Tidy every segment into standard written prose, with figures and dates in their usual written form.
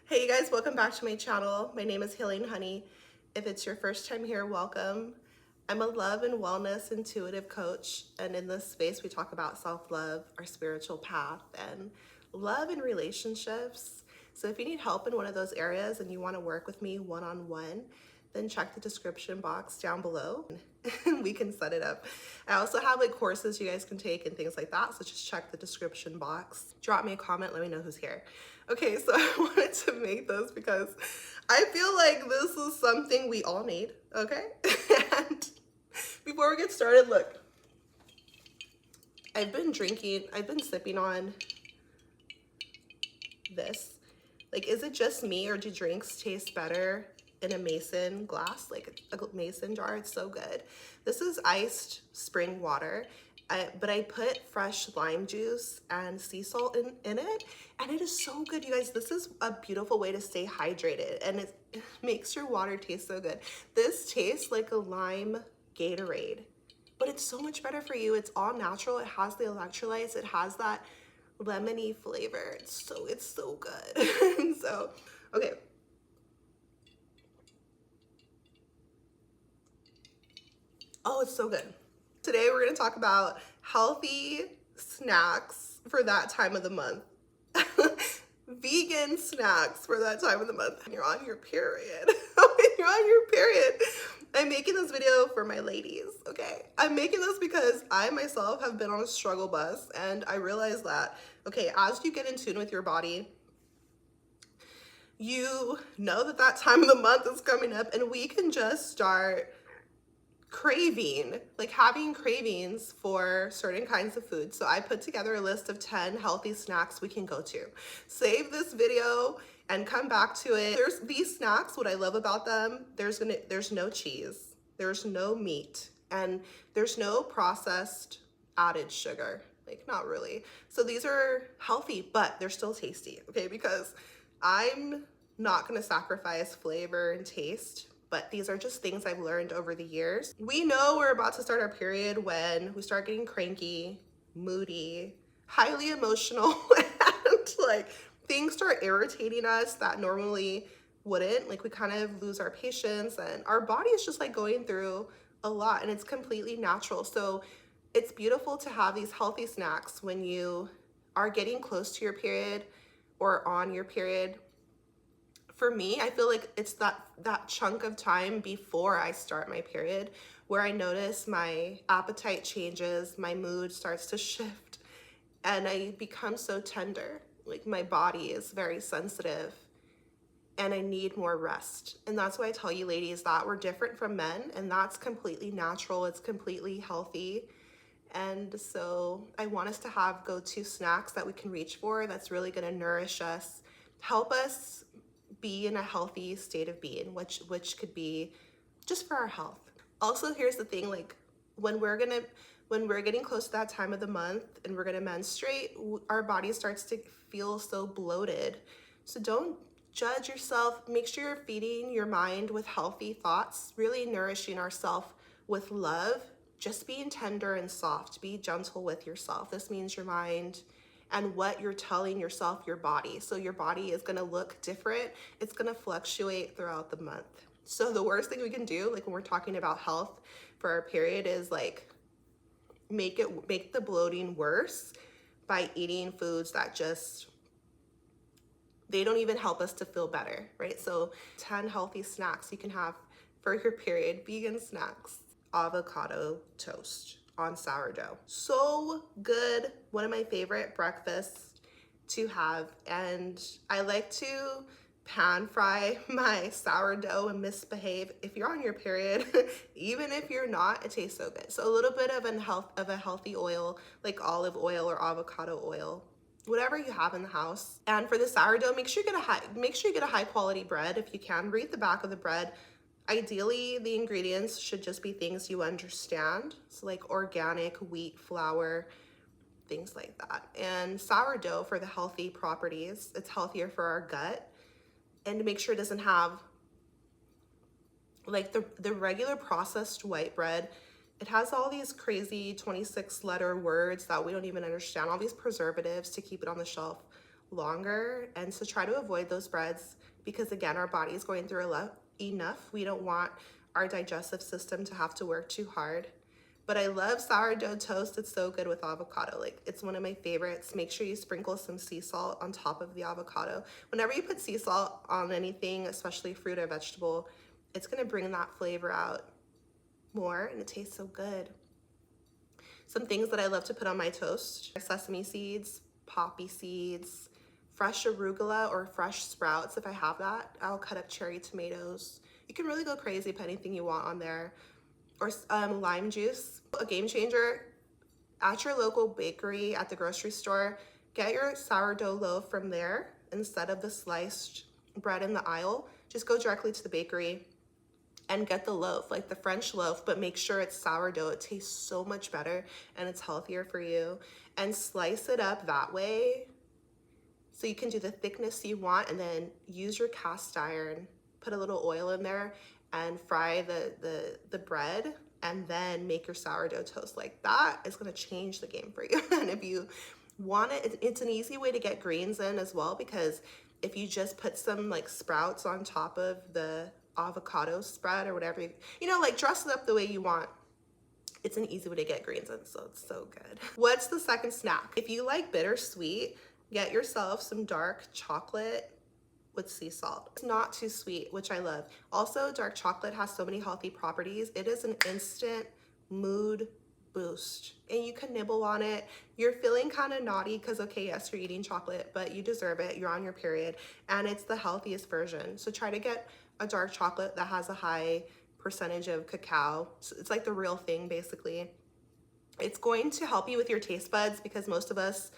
Hey you guys, welcome back to my channel. My name is Healing Honey. If it's your first time here, welcome. I'm a love and wellness intuitive coach, and in this space we talk about self-love, our spiritual path, and love and relationships. So if you need help in one of those areas and you want to work with me one-on-one, then check the description box down below and we can set it up. I also have like courses you guys can take and things like that, so just check the description box. Drop me a comment, let me know who's here. Okay, so I wanted to make this because I feel like this is something we all need, okay? And before we get started, look, I've been sipping on this. Like, is it just me or do drinks taste better in a mason glass, like a mason jar? It's so good. This is iced spring water, but I put fresh lime juice and sea salt in it, and it is so good, you guys. This is a beautiful way to stay hydrated, and it makes your water taste so good. This tastes like a lime Gatorade, but it's so much better for you. It's all natural. It has the electrolytes. It has that lemony flavor. It's so good. So, okay. Oh, it's so good. Today we're going to talk about healthy snacks for that time of the month. Vegan snacks for that time of the month. When you're on your period. When you're on your period. I'm making this video for my ladies, okay? I'm making this because I myself have been on a struggle bus, and I realized that, okay, as you get in tune with your body, you know that that time of the month is coming up, and we can just start craving, like having cravings for certain kinds of food. So I put together a list of 10 healthy snacks we can go to. Save this video and come back to it. There's these snacks, what I love about them, there's no cheese, there's no meat, and there's no processed added sugar. Like, not really. So these are healthy, but they're still tasty, okay? Because I'm not gonna sacrifice flavor and taste, but these are just things I've learned over the years. We know we're about to start our period when we start getting cranky, moody, highly emotional, and like things start irritating us that normally wouldn't. Like, we kind of lose our patience, and our body is just like going through a lot, and it's completely natural. So it's beautiful to have these healthy snacks when you are getting close to your period or on your period. For me, I feel like it's that chunk of time before I start my period where I notice my appetite changes, my mood starts to shift, and I become so tender. Like, my body is very sensitive and I need more rest. And that's why I tell you ladies that we're different from men, and that's completely natural. It's completely healthy. And so I want us to have go-to snacks that we can reach for that's really gonna nourish us, help us be in a healthy state of being, which could be just for our health. Also, here's the thing, like when we're getting close to that time of the month and we're gonna menstruate, our body starts to feel so bloated. So don't judge yourself. Make sure you're feeding your mind with healthy thoughts, really nourishing ourselves with love, just being tender and soft. Be gentle with yourself. This means your mind and what you're telling yourself, your body. So your body is gonna look different. It's gonna fluctuate throughout the month. So the worst thing we can do, like when we're talking about health for our period, is like make the bloating worse by eating foods that just, they don't even help us to feel better, right? So 10 healthy snacks you can have for your period, vegan snacks. Avocado toast on sourdough. So good. One of my favorite breakfasts to have. And I like to pan fry my sourdough and misbehave. If you're on your period, even if you're not, it tastes so good. So a little bit of a healthy oil, like olive oil or avocado oil, whatever you have in the house. And for the sourdough, make sure you get a high quality bread if you can. Read the back of the bread. Ideally, the ingredients should just be things you understand. So like organic wheat flour, things like that. And sourdough for the healthy properties. It's healthier for our gut. And to make sure it doesn't have like the regular processed white bread. It has all these crazy 26 letter words that we don't even understand, all these preservatives to keep it on the shelf longer. And so try to avoid those breads because, again, our body is going through enough. We don't want our digestive system to have to work too hard. But I love sourdough toast. It's so good with avocado. Like, it's one of my favorites. Make sure you sprinkle some sea salt on top of the avocado. Whenever you put sea salt on anything, especially fruit or vegetable, it's gonna bring that flavor out more, and it tastes so good. Some things that I love to put on my toast: sesame seeds, poppy seeds, fresh arugula or fresh sprouts. If I have that, I'll cut up cherry tomatoes. You can really go crazy, put anything you want on there. Or lime juice. A game changer: at your local bakery, at the grocery store, get your sourdough loaf from there instead of the sliced bread in the aisle. Just go directly to the bakery and get the loaf, like the French loaf, but make sure it's sourdough. It tastes so much better and it's healthier for you. And slice it up that way so you can do the thickness you want, and then use your cast iron, put a little oil in there and fry the bread, and then make your sourdough toast. Like, that is gonna change the game for you. And if you want it, it's an easy way to get greens in as well, because if you just put some like sprouts on top of the avocado spread or whatever, you know, like dress it up the way you want. It's an easy way to get greens in, so it's so good. What's the second snack? If you like bittersweet, get yourself some dark chocolate with sea salt. It's not too sweet, which I love. Also, dark chocolate has so many healthy properties. It is an instant mood boost, and you can nibble on it. You're feeling kind of naughty because, okay, yes, you're eating chocolate, but you deserve it. You're on your period, and it's the healthiest version. So try to get a dark chocolate that has a high percentage of cacao. So it's like the real thing, basically. It's going to help you with your taste buds because most of us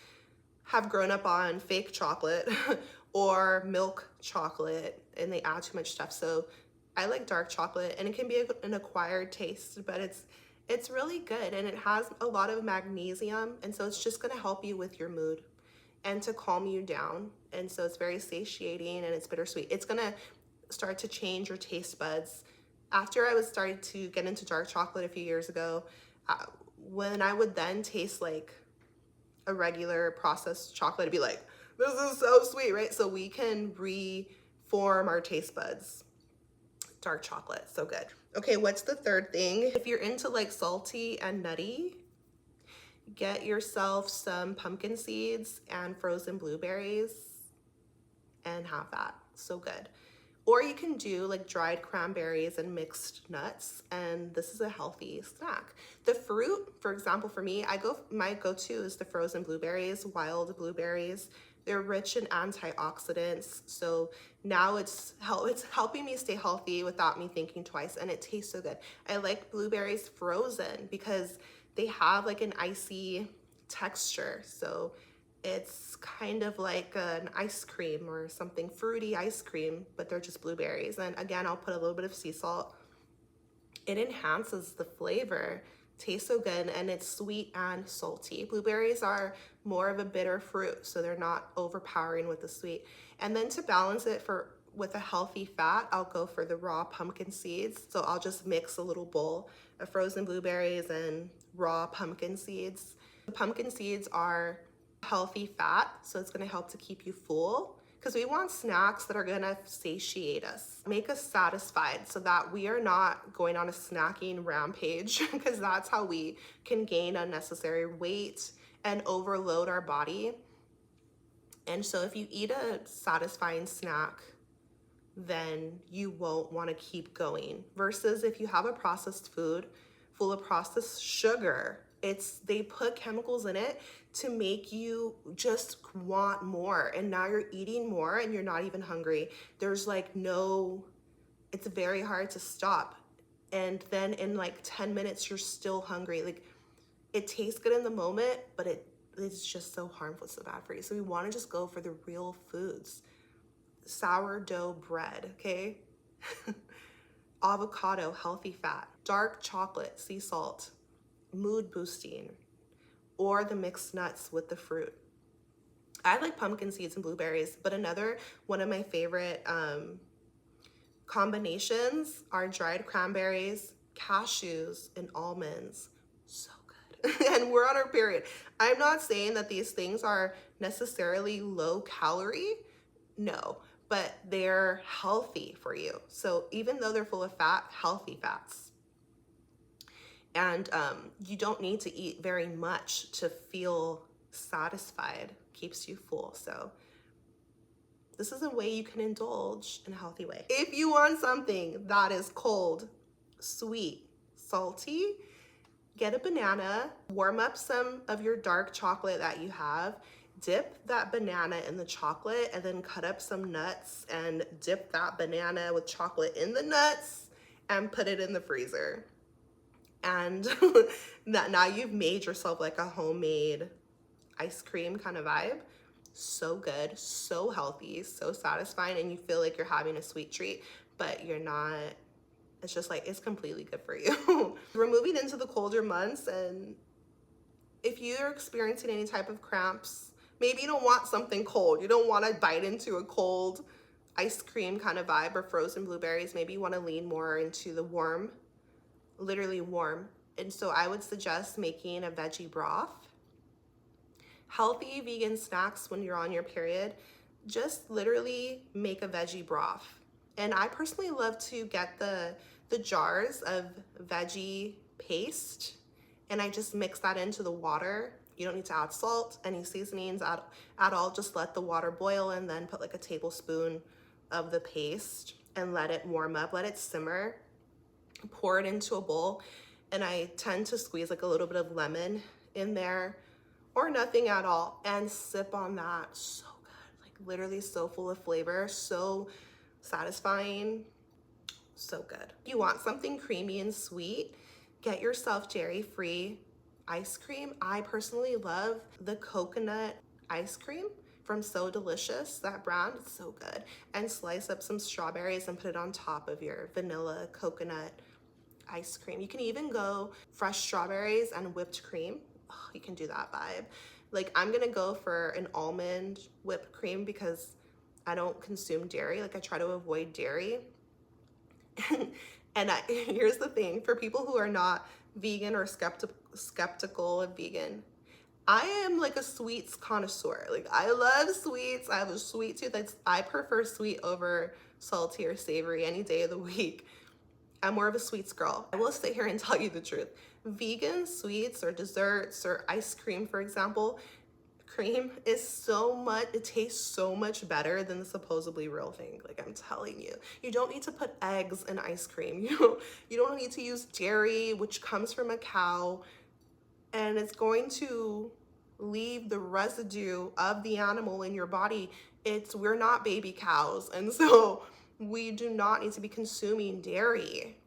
have grown up on fake chocolate or milk chocolate, and they add too much stuff. So I like dark chocolate, and it can be an acquired taste, but it's really good, and it has a lot of magnesium, and so it's just going to help you with your mood and to calm you down. And so it's very satiating, and it's bittersweet. It's going to start to change your taste buds. After I was starting to get into dark chocolate a few years ago, when I would then taste like a regular processed chocolate, it'd be like, this is so sweet, right? So we can reform our taste buds. Dark chocolate, so good. Okay, what's the third thing? If you're into like salty and nutty, get yourself some pumpkin seeds and frozen blueberries and have that. So good. Or you can do like dried cranberries and mixed nuts, and this is a healthy snack. The fruit, for example, for me, my go-to is the frozen blueberries, wild blueberries. They're rich in antioxidants, so now it's helping me stay healthy without me thinking twice, and it tastes so good. I like blueberries frozen because they have like an icy texture, so it's kind of like an ice cream or something, fruity ice cream, but they're just blueberries. And again, I'll put a little bit of sea salt. It enhances the flavor. Tastes so good, and it's sweet and salty. Blueberries are more of a bitter fruit, so they're not overpowering with the sweet. And then to balance it with a healthy fat, I'll go for the raw pumpkin seeds. So I'll just mix a little bowl of frozen blueberries and raw pumpkin seeds. The pumpkin seeds are healthy fat, so it's going to help to keep you full, because we want snacks that are going to satiate us, make us satisfied, so that we are not going on a snacking rampage, because that's how we can gain unnecessary weight and overload our body. And so if you eat a satisfying snack, then you won't want to keep going, versus if you have a processed food full of processed sugar, they put chemicals in it to make you just want more, and now you're eating more and you're not even hungry. There's like it's very hard to stop, and then in like 10 minutes you're still hungry. Like, it tastes good in the moment, but it's just so harmful, so bad for you. So we want to just go for the real foods. Sourdough bread, okay? Avocado, healthy fat. Dark chocolate, sea salt, mood boosting, or the mixed nuts with the fruit. I like pumpkin seeds and blueberries, but another one of my favorite combinations are dried cranberries, cashews, and almonds. So good. and we're on our period. I'm not saying that these things are necessarily low calorie, no, but they're healthy for you. So even though they're full of fat, healthy fats. And you don't need to eat very much to feel satisfied, keeps you full. So this is a way you can indulge in a healthy way. If you want something that is cold, sweet, salty, get a banana, warm up some of your dark chocolate that you have, dip that banana in the chocolate, and then cut up some nuts and dip that banana with chocolate in the nuts and put it in the freezer. And that now you've made yourself like a homemade ice cream kind of vibe. So good, so healthy, so satisfying, and you feel like you're having a sweet treat, but you're not. It's just like, it's completely good for you. We're moving into the colder months, and if you're experiencing any type of cramps, maybe you don't want something cold. You don't want to bite into a cold ice cream kind of vibe or frozen blueberries. Maybe you want to lean more into the warm, literally warm. And so I would suggest making a veggie broth. Healthy vegan snacks when you're on your period, just literally make a veggie broth. And I personally love to get the jars of veggie paste, and I just mix that into the water. You don't need to add salt, any seasonings at all. Just let the water boil and then put like a tablespoon of the paste and let it warm up, let it simmer. Pour it into a bowl, and I tend to squeeze like a little bit of lemon in there or nothing at all and sip on that. So good, like literally so full of flavor, so satisfying, so good. If you want something creamy and sweet, get yourself dairy-free ice cream. I personally love the coconut ice cream from So Delicious, that brand, it's so good. And slice up some strawberries and put it on top of your vanilla coconut ice cream. You can even go fresh strawberries and whipped cream. Oh, you can do that vibe. Like, I'm gonna go for an almond whipped cream because I don't consume dairy. Like, I try to avoid dairy. And here's the thing, for people who are not vegan or skeptical of vegan, I am like a sweets connoisseur. Like, I love sweets. I have a sweet tooth. I prefer sweet over salty or savory any day of the week. I'm more of a sweets girl. I will sit here and tell you the truth. Vegan sweets or desserts or ice cream, for example, cream is so much, it tastes so much better than the supposedly real thing. Like, I'm telling you, you don't need to put eggs in ice cream. You don't need to use dairy, which comes from a cow, and it's going to leave the residue of the animal in your body. We're not baby cows, and so we do not need to be consuming dairy.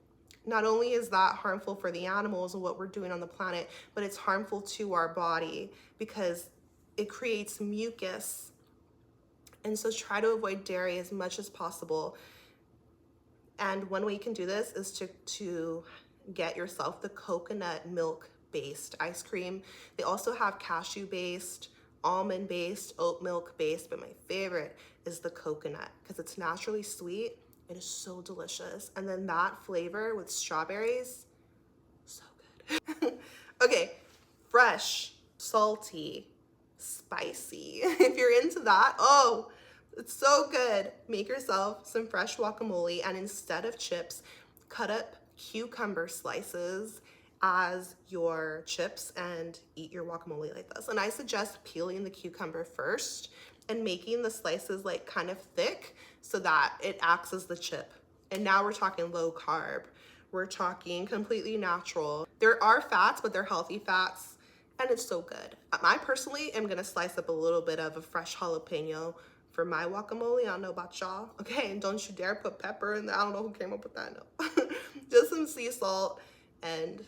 Not only is that harmful for the animals and what we're doing on the planet, but it's harmful to our body because it creates mucus. And so try to avoid dairy as much as possible. And one way you can do this is to get yourself the coconut milk based ice cream. They also have cashew based, almond based, oat milk based, but my favorite is the coconut because it's naturally sweet. It is so delicious. And then that flavor with strawberries, so good. Okay, fresh, salty, spicy. If you're into that, oh, it's so good. Make yourself some fresh guacamole, and instead of chips, cut up cucumber slices as your chips and eat your guacamole like this. And I suggest peeling the cucumber first and making the slices like kind of thick so that it acts as the chip. And now we're talking low carb. We're talking completely natural. There are fats, but they're healthy fats, and it's so good. I personally am gonna slice up a little bit of a fresh jalapeno for my guacamole. I don't know about y'all, okay? And don't you dare put pepper in there. I don't know who came up with that, no. Just some sea salt and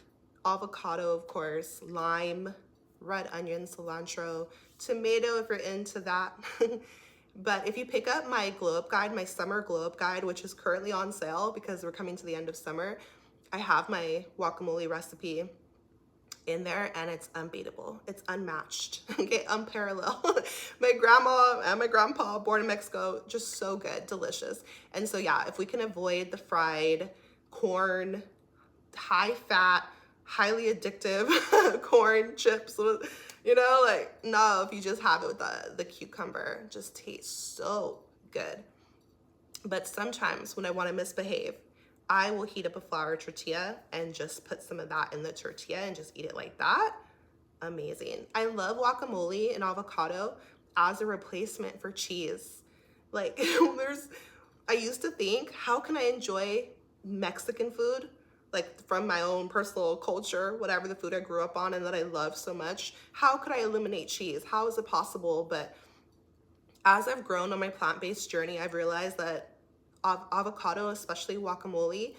avocado, of course, lime, red onion, cilantro, tomato if you're into that. But if you pick up my glow up guide, my summer glow up guide, which is currently on sale because we're coming to the end of summer, I have my guacamole recipe in there, and it's unbeatable. It's unmatched, okay, unparalleled. My grandma and my grandpa, born in Mexico, just so good, delicious. And so yeah, if we can avoid the fried corn, high fat, highly addictive corn chips, you know, like, no, if you just have it with the cucumber, it just tastes so good. But sometimes when I want to misbehave, I will heat up a flour tortilla and just put some of that in the tortilla and just eat it like that. Amazing. I love guacamole and avocado as a replacement for cheese. Like, I used to think, how can I enjoy Mexican food, like from my own personal culture, whatever the food I grew up on and that I love so much? How could I eliminate cheese? How is it possible? But as I've grown on my plant-based journey, I've realized that avocado, especially guacamole,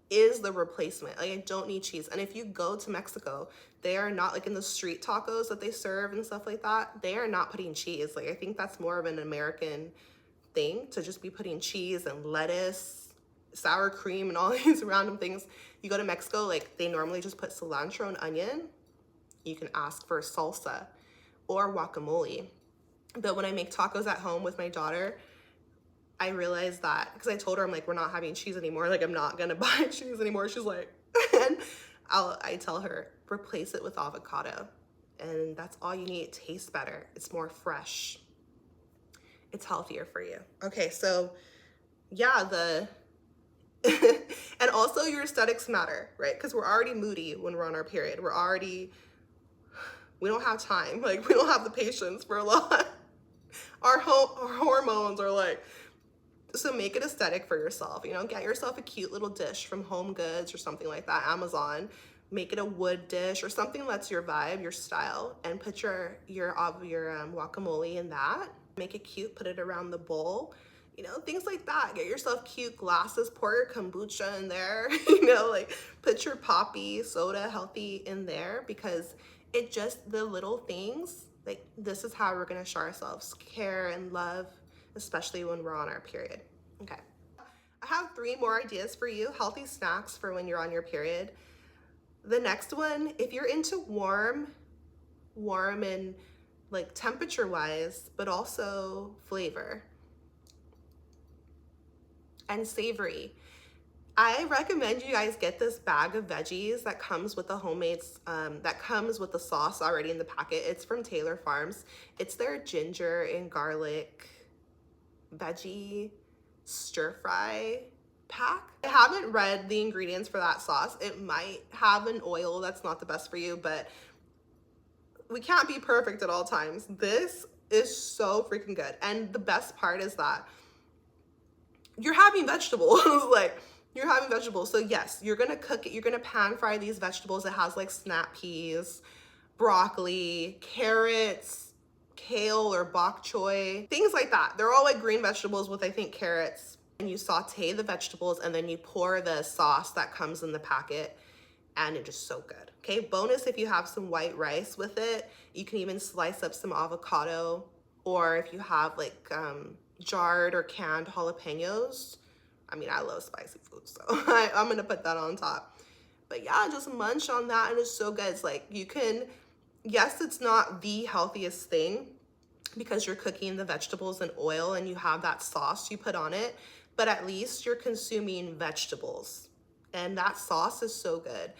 is the replacement. Like, I don't need cheese. And if you go to Mexico, they are not, like in the street tacos that they serve and stuff like that, they are not putting cheese. Like, I think that's more of an American thing to just be putting cheese and lettuce, sour cream, and all these random things. You go to Mexico, like, they normally just put cilantro and onion. You can ask for salsa or guacamole. But when I make tacos at home with my daughter, I realized that, because I told her, I'm like, we're not having cheese anymore. Like, I'm not gonna buy cheese anymore. She's like, and I tell her, replace it with avocado. And that's all you need. It tastes better. It's more fresh. It's healthier for you. Okay, so yeah, and also your aesthetics matter, right? Because we're already moody when we're on our period. We don't have time. Like, we don't have the patience for a lot. Our hormones are like, so make it aesthetic for yourself. You know, get yourself a cute little dish from Home Goods or something like that, Amazon. Make it a wood dish or something that's your vibe, your style, and put your guacamole in that. Make it cute, put it around the bowl. You know, things like that. Get yourself cute glasses, pour your kombucha in there, you know, like put your poppy soda healthy in there, because it just, the little things, like, this is how we're gonna show ourselves care and love, especially when we're on our period. Okay. I have 3 more ideas for you, healthy snacks for when you're on your period. The next one, if you're into warm and like temperature wise, but also flavor and savory, I recommend you guys get this bag of veggies that comes with the homemade, that comes with the sauce already in the packet. It's from Taylor Farms. It's their ginger and garlic veggie stir fry pack. I haven't read the ingredients for that sauce. It might have an oil that's not the best for you, but we can't be perfect at all times. This is so freaking good. And the best part is that you're having vegetables. Like, you're having vegetables. So yes, you're gonna cook it. You're gonna pan fry these vegetables. It has like snap peas, broccoli, carrots, kale or bok choy, things like that. They're all like green vegetables with, I think, carrots. And you saute the vegetables and then you pour the sauce that comes in the packet, and it's just so good. Okay, bonus if you have some white rice with it, you can even slice up some avocado, or if you have like jarred or canned jalapenos. I mean, I love spicy food, so I'm gonna put that on top. But yeah, just munch on that, and it's so good. It's like, you can, yes, it's not the healthiest thing because you're cooking the vegetables in oil and you have that sauce you put on it, but at least you're consuming vegetables. And that sauce is so good.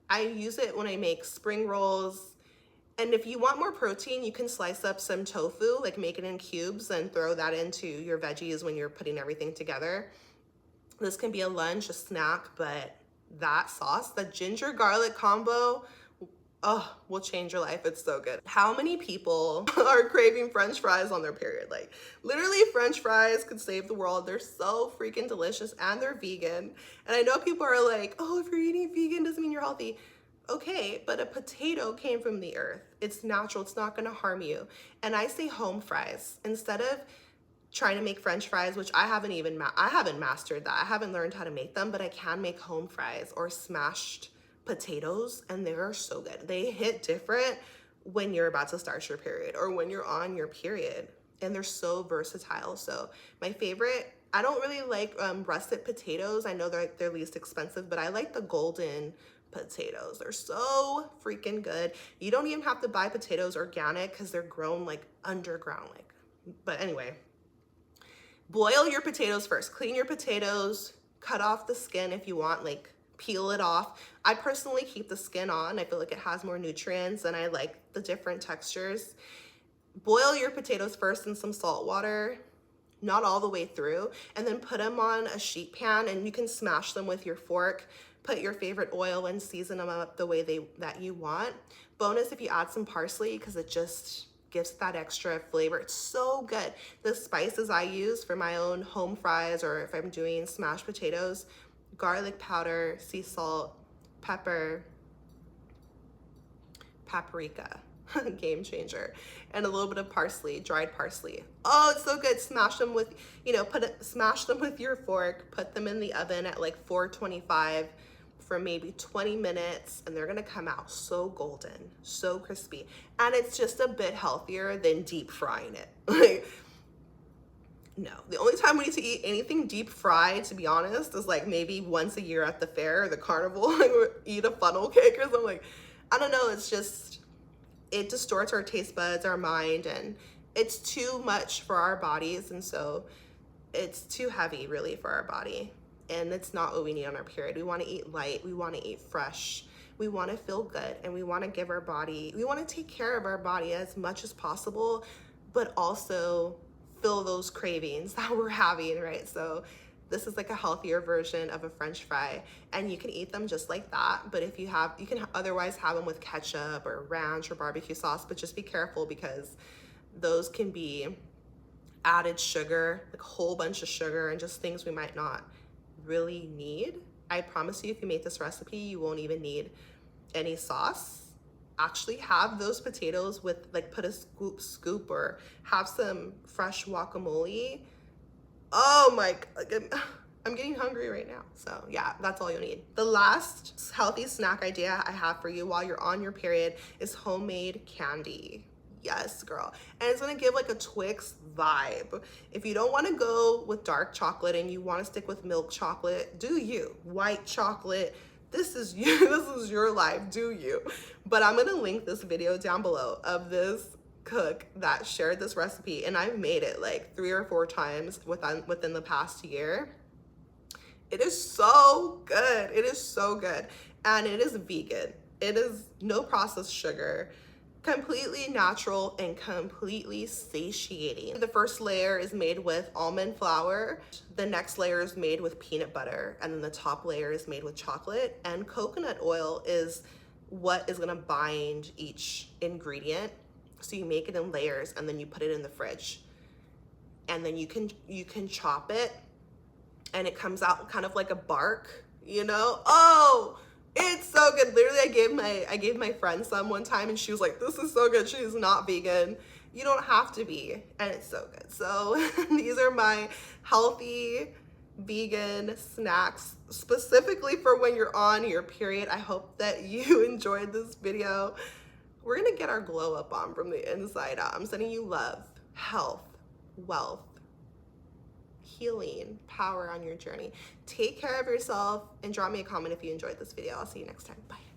I use it when I make spring rolls. And if you want more protein, you can slice up some tofu, like make it in cubes and throw that into your veggies when you're putting everything together. This can be a lunch, a snack, but that sauce, the ginger garlic combo, oh, will change your life. It's so good. How many people are craving French fries on their period? Like, literally, French fries could save the world. They're so freaking delicious, and they're vegan. And I know people are like, oh, if you're eating vegan doesn't mean you're healthy. Okay, but a potato came from the earth. It's natural. It's not gonna harm you. And I say home fries instead of trying to make French fries, which I haven't mastered that. I haven't learned how to make them, but I can make home fries or smashed potatoes, and they are so good. They hit different when you're about to start your period or when you're on your period, and they're so versatile. So my favorite, I don't really like russet potatoes. I know they're least expensive, but I like the golden potatoes. They're so freaking good. You don't even have to buy potatoes organic because they're grown like underground. Like, but anyway, boil your potatoes first. Clean your potatoes, cut off the skin if you want like peel it off. I personally keep the skin on. I feel like it has more nutrients and I like the different textures. Boil your potatoes first in some salt water, not all the way through, and then put them on a sheet pan, and you can smash them with your fork. Put your favorite oil and season them up the way that you want. Bonus if you add some parsley, because it just gives that extra flavor. It's so good. The spices I use for my own home fries, or if I'm doing smashed potatoes: garlic powder, sea salt, pepper, paprika, game changer, and a little bit of parsley, dried parsley. Oh, it's so good. Smash them with, smash them with your fork, put them in the oven at like 425 for maybe 20 minutes, and they're gonna come out so golden, so crispy. And it's just a bit healthier than deep frying it. Like, no, the only time we need to eat anything deep fried, to be honest, is like maybe once a year at the fair or the carnival. Like, we eat a funnel cake or something. Like, I don't know, it's just, it distorts our taste buds, our mind, and it's too much for our bodies. And so it's too heavy really for our body. And it's not what we need on our period. We want to eat light. We want to eat fresh. We want to feel good, and we want to give our body, we want to take care of our body as much as possible, but also fill those cravings that we're having, right? So this is like a healthier version of a French fry, and you can eat them just like that. But if you have, you can otherwise have them with ketchup or ranch or barbecue sauce, but just be careful because those can be added sugar, like a whole bunch of sugar, and just things we might not really need. I promise you, if you make this recipe, you won't even need any sauce. Actually have those potatoes with, like, put a scoop or have some fresh guacamole. Oh my, I'm getting hungry right now. So yeah, that's all you need. The last healthy snack idea I have for you while you're on your period is homemade candy. Yes, girl. And it's gonna give like a Twix vibe. If you don't wanna go with dark chocolate and you wanna stick with milk chocolate, do you. White chocolate, this is you, this is your life, do you. But I'm gonna link this video down below of this cook that shared this recipe, and I've made it like 3 or 4 times within the past year. It is so good. It is so good. And it is vegan. It is no processed sugar, completely natural and completely satiating. The first layer is made with almond flour. The next layer is made with peanut butter. And then the top layer is made with chocolate. And coconut oil is what is gonna bind each ingredient. So you make it in layers and then you put it in the fridge. And then you can chop it and it comes out kind of like a bark, you know? Oh, it's so good. Literally, I gave my friend some one time and she was like, this is so good. She's not vegan. You don't have to be, and it's so good. So these are my healthy vegan snacks specifically for when you're on your period. I hope that you enjoyed this video. We're gonna get our glow up on from the inside out. I'm sending you love, health, wealth, healing, power on your journey. Take care of yourself and drop me a comment if you enjoyed this video. I'll see you next time. Bye.